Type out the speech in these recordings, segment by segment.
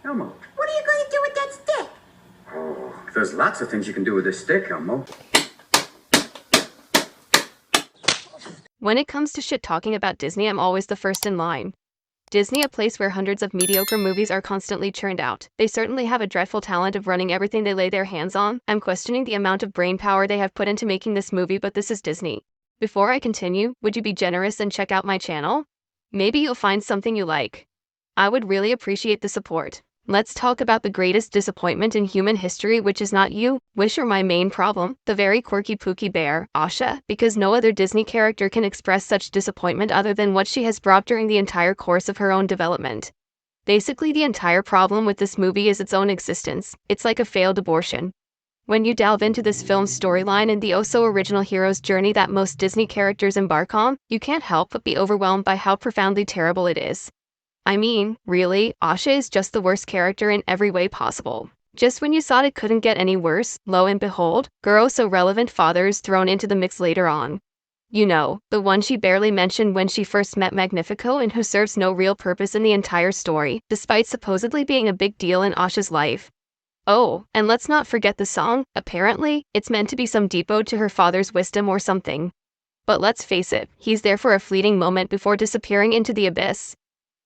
Elmo. What are you going to do with that stick? Oh, there's lots of things you can do with this stick, Elmo. When it comes to shit talking about Disney, I'm always the first in line. Disney, a place where hundreds of mediocre movies are constantly churned out. They certainly have a dreadful talent of running everything they lay their hands on. I'm questioning the amount of brain power they have put into making this movie, but this is Disney. Before I continue, would you be generous and check out my channel? Maybe you'll find something you like. I would really appreciate the support. Let's talk about the greatest disappointment in human history, which is not you, Wish, or my main problem, the very quirky Pookie Bear, Asha, because no other Disney character can express such disappointment other than what she has brought during the entire course of her own development. Basically, the entire problem with this movie is its own existence. It's like a failed abortion. When you delve into this film's storyline and the oh-so-original hero's journey that most Disney characters embark on, you can't help but be overwhelmed by how profoundly terrible it is. I mean, really, Asha is just the worst character in every way possible. Just when you thought it couldn't get any worse, lo and behold, Guro's so relevant father is thrown into the mix later on. You know, the one she barely mentioned when she first met Magnifico and who serves no real purpose in the entire story, despite supposedly being a big deal in Asha's life. Oh, and let's not forget the song. Apparently, it's meant to be some deep ode to her father's wisdom or something. But let's face it, he's there for a fleeting moment before disappearing into the abyss.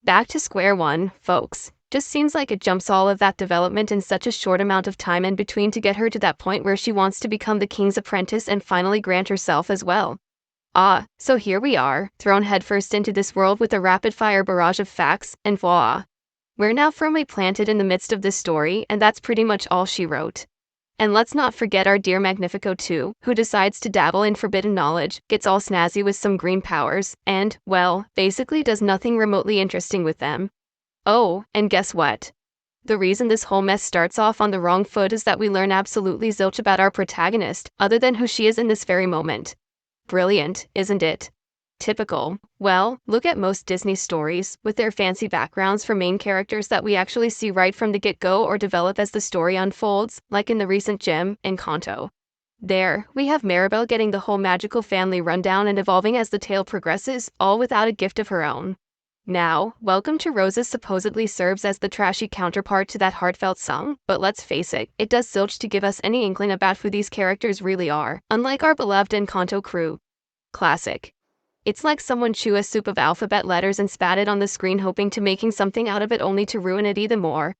Back to square one, folks. Just seems like it jumps all of that development in such a short amount of time in between to get her to that point where she wants to become the king's apprentice and finally grant herself as well. So here we are, thrown headfirst into this world with a rapid-fire barrage of facts, and voila. We're now firmly planted in the midst of this story, and that's pretty much all she wrote. And let's not forget our dear Magnifico too, who decides to dabble in forbidden knowledge, gets all snazzy with some green powers, and, well, basically does nothing remotely interesting with them. Oh, and guess what? The reason this whole mess starts off on the wrong foot is that we learn absolutely zilch about our protagonist, other than who she is in this very moment. Brilliant, isn't it? Typical. Well, look at most Disney stories, with their fancy backgrounds for main characters that we actually see right from the get-go or develop as the story unfolds, like in the recent Gem, Encanto. There, we have Maribel getting the whole magical family rundown and evolving as the tale progresses, all without a gift of her own. Now, Welcome to Roses supposedly serves as the trashy counterpart to that heartfelt song, but let's face it, it does zilch to give us any inkling about who these characters really are, unlike our beloved Encanto crew. Classic. It's like someone chew a soup of alphabet letters and spat it on the screen hoping to making something out of it only to ruin it even more.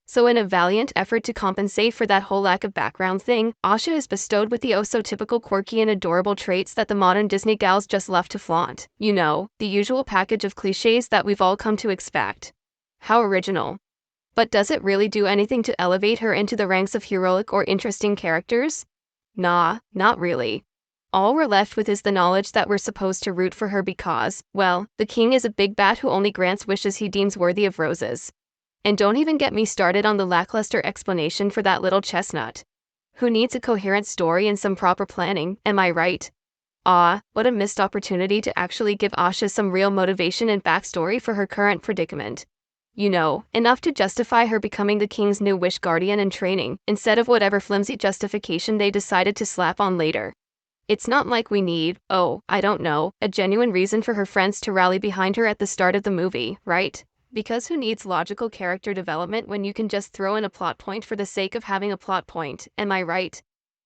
So in a valiant effort to compensate for that whole lack of background thing, Asha is bestowed with the oh-so-typical quirky and adorable traits that the modern Disney gals just love to flaunt. You know, the usual package of cliches that we've all come to expect. How original. But does it really do anything to elevate her into the ranks of heroic or interesting characters? Nah, not really. All we're left with is the knowledge that we're supposed to root for her because, well, the king is a big bat who only grants wishes he deems worthy of roses. And don't even get me started on the lackluster explanation for that little chestnut. Who needs a coherent story and some proper planning, am I right? What a missed opportunity to actually give Asha some real motivation and backstory for her current predicament. You know, enough to justify her becoming the king's new wish guardian in training, instead of whatever flimsy justification they decided to slap on later. It's not like we need, I don't know, a genuine reason for her friends to rally behind her at the start of the movie, right? Because who needs logical character development when you can just throw in a plot point for the sake of having a plot point, am I right?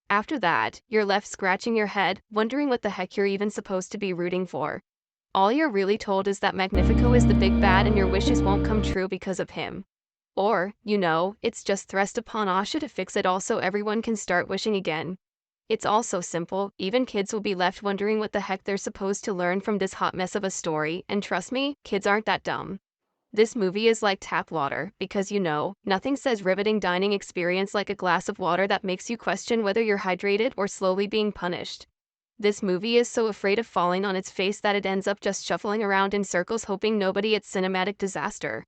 After that, you're left scratching your head, wondering what the heck you're even supposed to be rooting for. All you're really told is that Magnifico is the big bad and your wishes won't come true because of him. Or, you know, it's just thrust upon Asha to fix it all so everyone can start wishing again. It's all so simple, even kids will be left wondering what the heck they're supposed to learn from this hot mess of a story, and trust me, kids aren't that dumb. This movie is like tap water, because you know, nothing says riveting dining experience like a glass of water that makes you question whether you're hydrated or slowly being punished. This movie is so afraid of falling on its face that it ends up just shuffling around in circles hoping nobody it's cinematic disaster.